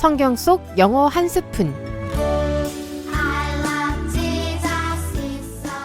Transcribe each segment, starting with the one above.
성경 속 영어 한 스푼.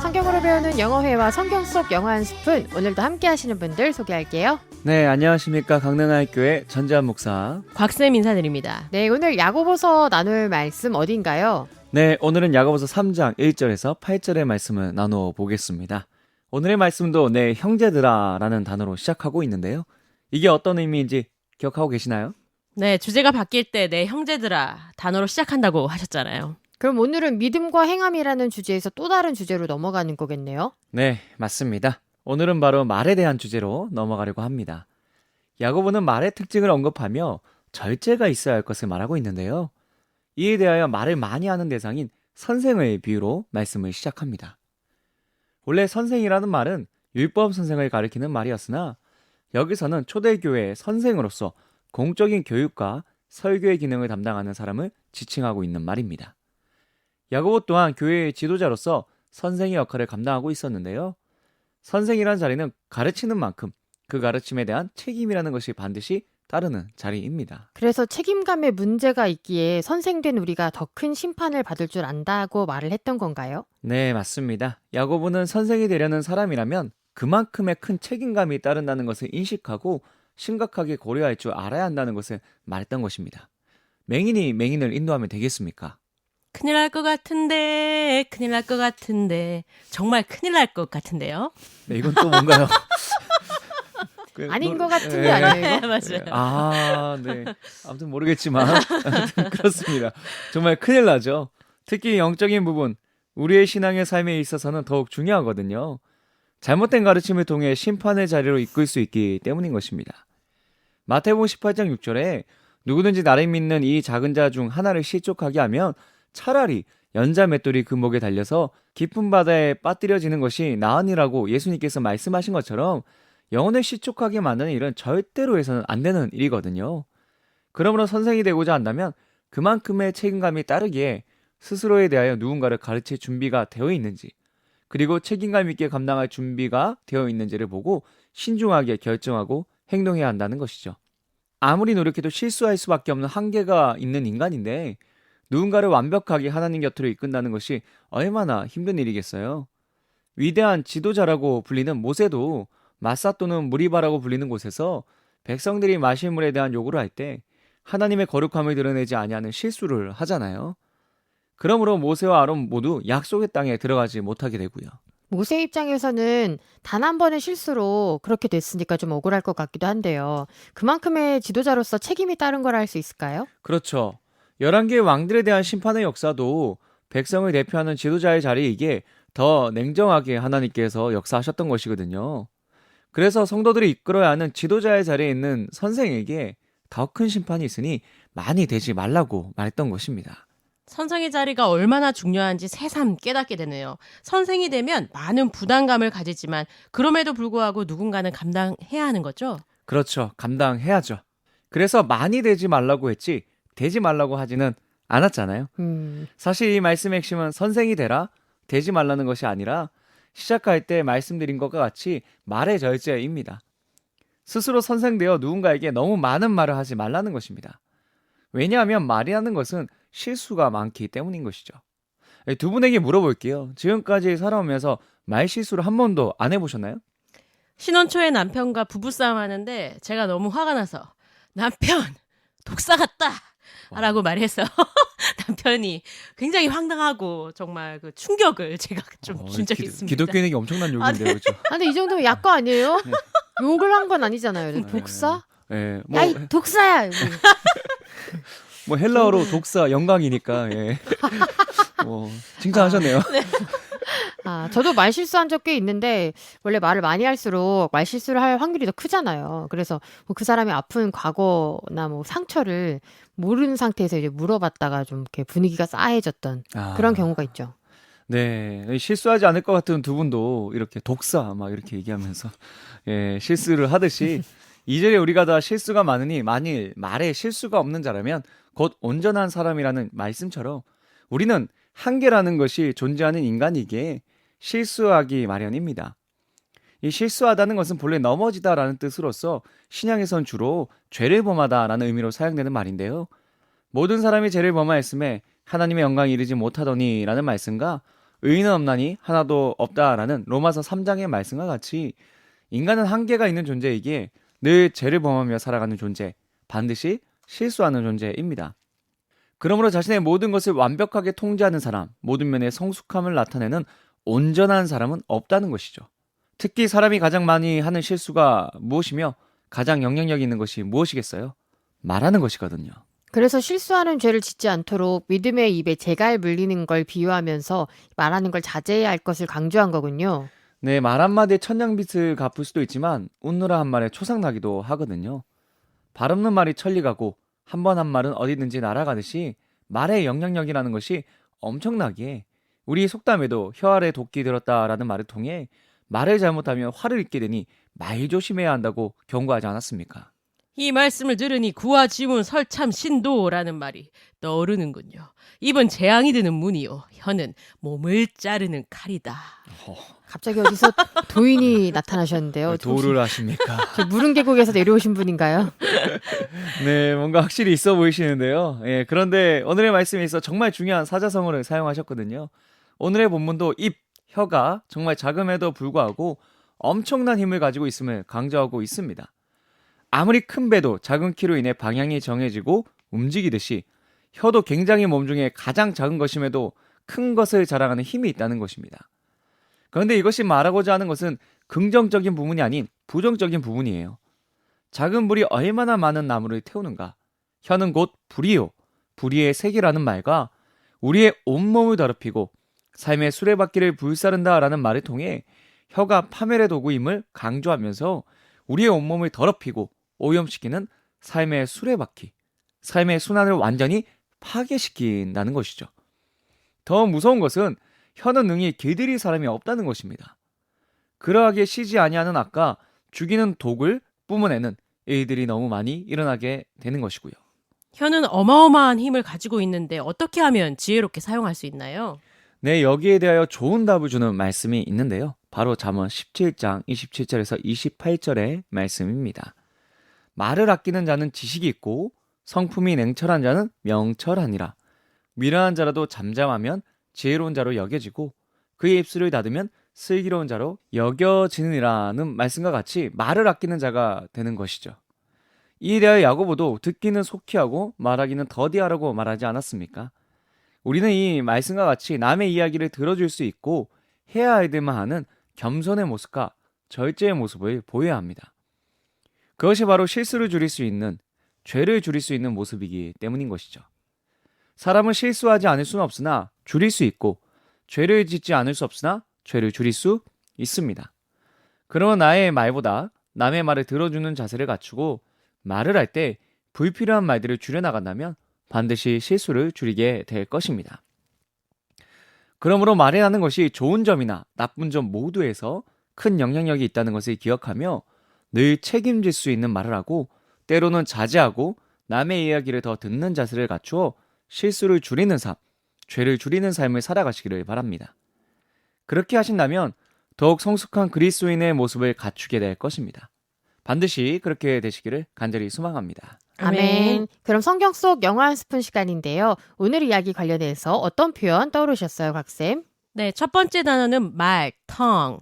성경으로 배우는 영어회화 성경 속 영어 한 스푼. 오늘도 함께 하시는 분들 소개할게요. 네, 안녕하십니까. 강릉하교회 전재환 목사. 곽쌤 인사드립니다. 네, 오늘 야고보서 나눌 말씀 어딘가요? 네, 오늘은 야고보서 3장 1절에서 8절의 말씀을 나누어 보겠습니다. 오늘의 말씀도 네, 형제들아 라는 단어로 시작하고 있는데요. 이게 어떤 의미인지 기억하고 계시나요? 네, 주제가 바뀔 때 내 형제들아 단어로 시작한다고 하셨잖아요. 그럼 오늘은 믿음과 행함이라는 주제에서 또 다른 주제로 넘어가는 거겠네요. 네, 맞습니다. 오늘은 바로 말에 대한 주제로 넘어가려고 합니다. 야고보는 말의 특징을 언급하며 절제가 있어야 할 것을 말하고 있는데요. 이에 대하여 말을 많이 하는 대상인 선생의 비유로 말씀을 시작합니다. 원래 선생이라는 말은 율법 선생을 가리키는 말이었으나 여기서는 초대교회의 선생으로서 공적인 교육과 설교의 기능을 담당하는 사람을 지칭하고 있는 말입니다. 야고보 또한 교회의 지도자로서 선생의 역할을 감당하고 있었는데요. 선생이란 자리는 가르치는 만큼 그 가르침에 대한 책임이라는 것이 반드시 따르는 자리입니다. 그래서 책임감에 문제가 있기에 선생된 우리가 더 큰 심판을 받을 줄 안다고 말을 했던 건가요? 네, 맞습니다. 야고보는 선생이 되려는 사람이라면 그만큼의 큰 책임감이 따른다는 것을 인식하고 심각하게 고려할 줄 알아야 한다는 것을 말했던 것입니다. 맹인이 맹인을 인도하면 되겠습니까? 큰일 날 것 같은데, 큰일 날 것 같은데, 정말 큰일 날 것 같은데요? 네, 이건 또 뭔가요? 아닌 것 같은데 아니에요 이거? 맞아요. 아, 네. 아무튼 모르겠지만 아무튼 그렇습니다. 정말 큰일 나죠. 특히 영적인 부분, 우리의 신앙의 삶에 있어서는 더욱 중요하거든요. 잘못된 가르침을 통해 심판의 자리로 이끌 수 있기 때문인 것입니다. 마태복음 18장 6절에 누구든지 나를 믿는 이 작은 자 중 하나를 실족하게 하면 차라리 연자 맷돌이 그 목에 달려서 깊은 바다에 빠뜨려지는 것이 나으니라고 예수님께서 말씀하신 것처럼 영혼을 실족하게 만드는 일은 절대로 해서는 안 되는 일이거든요. 그러므로 선생이 되고자 한다면 그만큼의 책임감이 따르기에 스스로에 대하여 누군가를 가르칠 준비가 되어 있는지, 그리고 책임감 있게 감당할 준비가 되어 있는지를 보고 신중하게 결정하고 행동해야 한다는 것이죠. 아무리 노력해도 실수할 수밖에 없는 한계가 있는 인간인데 누군가를 완벽하게 하나님 곁으로 이끈다는 것이 얼마나 힘든 일이겠어요. 위대한 지도자라고 불리는 모세도 마사 또는 무리바라고 불리는 곳에서 백성들이 마실 물에 대한 요구를 할 때 하나님의 거룩함을 드러내지 아니하는 실수를 하잖아요. 그러므로 모세와 아론 모두 약속의 땅에 들어가지 못하게 되고요. 모세 입장에서는 단 한 번의 실수로 그렇게 됐으니까 좀 억울할 것 같기도 한데요. 그만큼의 지도자로서 책임이 따른 걸 알 수 있을까요? 그렇죠. 11개의 왕들에 대한 심판의 역사도 백성을 대표하는 지도자의 자리이기에 더 냉정하게 하나님께서 역사하셨던 것이거든요. 그래서 성도들이 이끌어야 하는 지도자의 자리에 있는 선생에게 더 큰 심판이 있으니 많이 되지 말라고 말했던 것입니다. 선생의 자리가 얼마나 중요한지 새삼 깨닫게 되네요. 선생이 되면 많은 부담감을 가지지만 그럼에도 불구하고 누군가는 감당해야 하는 거죠? 그렇죠. 감당해야죠. 그래서 많이 되지 말라고 했지 되지 말라고 하지는 않았잖아요. 사실 이 말씀의 핵심은 선생이 되라, 되지 말라는 것이 아니라 시작할 때 말씀드린 것과 같이 말의 절제입니다. 스스로 선생되어 누군가에게 너무 많은 말을 하지 말라는 것입니다. 왜냐하면 말이라는 것은 실수가 많기 때문인 것이죠. 두 분에게 물어볼게요. 지금까지 살아오면서 말 실수를 한 번도 안 해보셨나요? 신혼 초에 남편과 부부싸움 하는데 제가 너무 화가 나서 남편 독사 같다 라고 말해서 남편이 굉장히 황당하고 정말 그 충격을 제가 좀 준 적이 있습니다. 기독교인에게 엄청난 욕인데요. 네. 그렇죠? 근데 이 정도면 약거 아니에요? 네. 욕을 한 건 아니잖아요. 독사? 네, 야, 이 독사야! 여기. 뭐 헬라어로 독사 영광이니까 예. 칭찬하셨네요. 저도 말 실수한 적 꽤 있는데 원래 말을 많이 할수록 말 실수를 할 확률이 더 크잖아요. 그래서 뭐 그 사람이 아픈 과거나 뭐 상처를 모르는 상태에서 이제 물어봤다가 좀 이렇게 분위기가 싸해졌던 그런 경우가 있죠. 네, 실수하지 않을 것 같은 두 분도 이렇게 독사 막 이렇게 얘기하면서 실수를 하듯이 이전에 우리가 다 실수가 많으니 만일 말에 실수가 없는 자라면 곧 온전한 사람이라는 말씀처럼 우리는 한계라는 것이 존재하는 인간이기에 실수하기 마련입니다. 이 실수하다는 것은 본래 넘어지다라는 뜻으로서 신약에선 주로 죄를 범하다라는 의미로 사용되는 말인데요. 모든 사람이 죄를 범하였음에 하나님의 영광에 이르지 못하더니 라는 말씀과 의인은 없나니 하나도 없다라는 로마서 3장의 말씀과 같이 인간은 한계가 있는 존재이기에 늘 죄를 범하며 살아가는 존재, 반드시 실수하는 존재입니다. 그러므로 자신의 모든 것을 완벽하게 통제하는 사람, 모든 면의 성숙함을 나타내는 온전한 사람은 없다는 것이죠. 특히 사람이 가장 많이 하는 실수가 무엇이며 가장 영향력 있는 것이 무엇이겠어요? 말하는 것이거든요. 그래서 실수하는 죄를 짓지 않도록 믿음의 입에 재갈 물리는 걸 비유하면서 말하는 걸 자제해야 할 것을 강조한 거군요. 네, 말 한마디에 천냥빚을 갚을 수도 있지만 웃느라 한 말에 초상나기도 하거든요. 발 없는 말이 천리 가고 한 번 한 말은 어디든지 날아가듯이 말의 영향력이라는 것이 엄청나기에 우리 속담에도 혀 아래 도끼 들었다라는 말을 통해 말을 잘못하면 화를 입게 되니 말 조심해야 한다고 경고하지 않았습니까? 이 말씀을 들으니 구와 지문 설참 신도라는 말이 떠오르는군요. 입은 재앙이 드는 문이요. 혀는 몸을 자르는 칼이다. 갑자기 어디서 도인이 나타나셨는데요. 도를 하십니까? 저 무릉계곡에서 내려오신 분인가요? 네, 뭔가 확실히 있어 보이시는데요. 예, 그런데 오늘의 말씀에 있어 정말 중요한 사자성어를 사용하셨거든요. 오늘의 본문도 입, 혀가 정말 작음에도 불구하고 엄청난 힘을 가지고 있음을 강조하고 있습니다. 아무리 큰 배도 작은 키로 인해 방향이 정해지고 움직이듯이 혀도 굉장히 몸 중에 가장 작은 것임에도 큰 것을 자랑하는 힘이 있다는 것입니다. 그런데 이것이 말하고자 하는 것은 긍정적인 부분이 아닌 부정적인 부분이에요. 작은 불이 얼마나 많은 나무를 태우는가? 혀는 곧 불이요. 불의의 색이라는 말과 우리의 온몸을 더럽히고 삶의 수레바퀴를 불사른다라는 말을 통해 혀가 파멸의 도구임을 강조하면서 우리의 온몸을 더럽히고 오염시키는 삶의 수레바퀴, 삶의 순환을 완전히 파괴시킨다는 것이죠. 더 무서운 것은 혀는 능히 길들일 사람이 없다는 것입니다. 그러하게 쉬지 아니하는 악과 죽이는 독을 뿜어내는 일들이 너무 많이 일어나게 되는 것이고요. 혀는 어마어마한 힘을 가지고 있는데 어떻게 하면 지혜롭게 사용할 수 있나요? 네, 여기에 대하여 좋은 답을 주는 말씀이 있는데요. 바로 잠언 17장 27절에서 28절의 말씀입니다. 말을 아끼는 자는 지식이 있고 성품이 냉철한 자는 명철하니라. 미련한 자라도 잠잠하면 지혜로운 자로 여겨지고 그의 입술을 닫으면 슬기로운 자로 여겨지느니라는 말씀과 같이 말을 아끼는 자가 되는 것이죠. 이에 대하여 야고보도 듣기는 속히 하고 말하기는 더디하라고 말하지 않았습니까? 우리는 이 말씀과 같이 남의 이야기를 들어줄 수 있고 해야 할 일만 하는 겸손의 모습과 절제의 모습을 보여야 합니다. 그것이 바로 실수를 줄일 수 있는, 죄를 줄일 수 있는 모습이기 때문인 것이죠. 사람은 실수하지 않을 수는 없으나 줄일 수 있고 죄를 짓지 않을 수 없으나 죄를 줄일 수 있습니다. 그러면 나의 말보다 남의 말을 들어주는 자세를 갖추고 말을 할 때 불필요한 말들을 줄여나간다면 반드시 실수를 줄이게 될 것입니다. 그러므로 말이라는 것이 좋은 점이나 나쁜 점 모두에서 큰 영향력이 있다는 것을 기억하며 늘 책임질 수 있는 말을 하고 때로는 자제하고 남의 이야기를 더 듣는 자세를 갖추어 실수를 줄이는 삶, 죄를 줄이는 삶을 살아가시기를 바랍니다. 그렇게 하신다면 더욱 성숙한 그리스도인의 모습을 갖추게 될 것입니다. 반드시 그렇게 되시기를 간절히 소망합니다. 아멘. 그럼 성경 속 영어 한 스푼 시간인데요. 오늘 이야기 관련해서 어떤 표현 떠오르셨어요, 각쌤? 네, 첫 번째 단어는 말, tongue,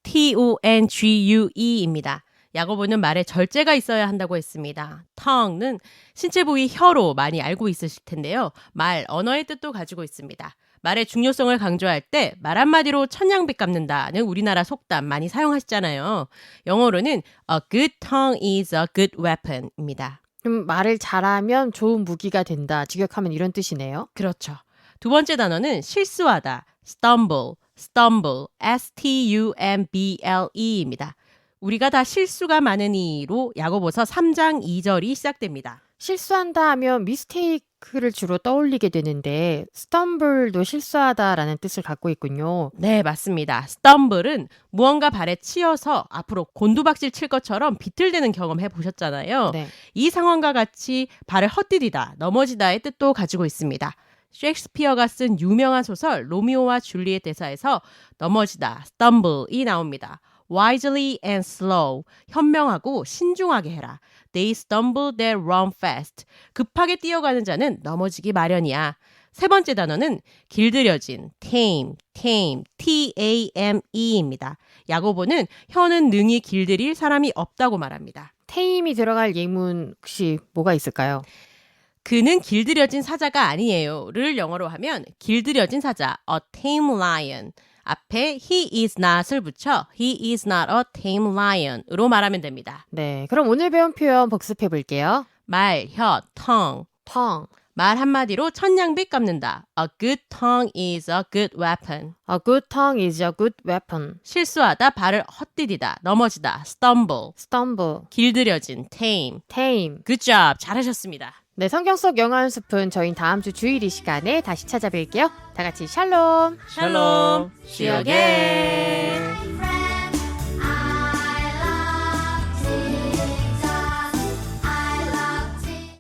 T-O-N-G-U-E입니다. 야고보는 말에 절제가 있어야 한다고 했습니다. tongue는 신체 부위 혀로 많이 알고 있으실 텐데요. 말, 언어의 뜻도 가지고 있습니다. 말의 중요성을 강조할 때 말 한마디로 천냥빚 갚는다는 우리나라 속담 많이 사용하시잖아요. 영어로는 A good tongue is a good weapon입니다. 그럼 말을 잘하면 좋은 무기가 된다. 직역하면 이런 뜻이네요. 그렇죠. 두 번째 단어는 실수하다, stumble, S-T-U-M-B-L-E입니다. 우리가 다 실수가 많은 이로 야고보서 3장 2절이 시작됩니다. 실수한다 하면 미스테이크를 주로 떠올리게 되는데 stumble도 실수하다라는 뜻을 갖고 있군요. 네, 맞습니다. stumble은 무언가 발에 치여서 앞으로 곤두박질 칠 것처럼 비틀대는 경험 해보셨잖아요. 네. 이 상황과 같이 발을 헛디디다, 넘어지다의 뜻도 가지고 있습니다. 셰익스피어가 쓴 유명한 소설 로미오와 줄리엣 대사에서 넘어지다, stumble이 나옵니다. wisely and slow. 현명하고 신중하게 해라. They stumble that run fast. 급하게 뛰어가는 자는 넘어지기 마련이야. 세 번째 단어는 길들여진, tame, T-A-M-E입니다. 야고보는 혀는 능히 길들일 사람이 없다고 말합니다. 테임이 들어갈 예문 혹시 뭐가 있을까요? 그는 길들여진 사자가 아니에요를 영어로 하면 길들여진 사자, a tame lion. 앞에 he is not을 붙여 he is not a tame lion으로 말하면 됩니다. 네, 그럼 오늘 배운 표현 복습해 볼게요. 말, 혀, tongue. tongue. 말 한마디로 천냥빚 갚는다. A good tongue is a good weapon. A good tongue is a good weapon. 실수하다, 발을 헛디디다, 넘어지다, stumble. stumble. 길들여진, tame. tame. Good job. 잘하셨습니다. 네, 성경 속 영어 연습은 저희 다음 주 주일 이 시간에 다시 찾아뵐게요. 다 같이 샬롬. 샬롬. See you again.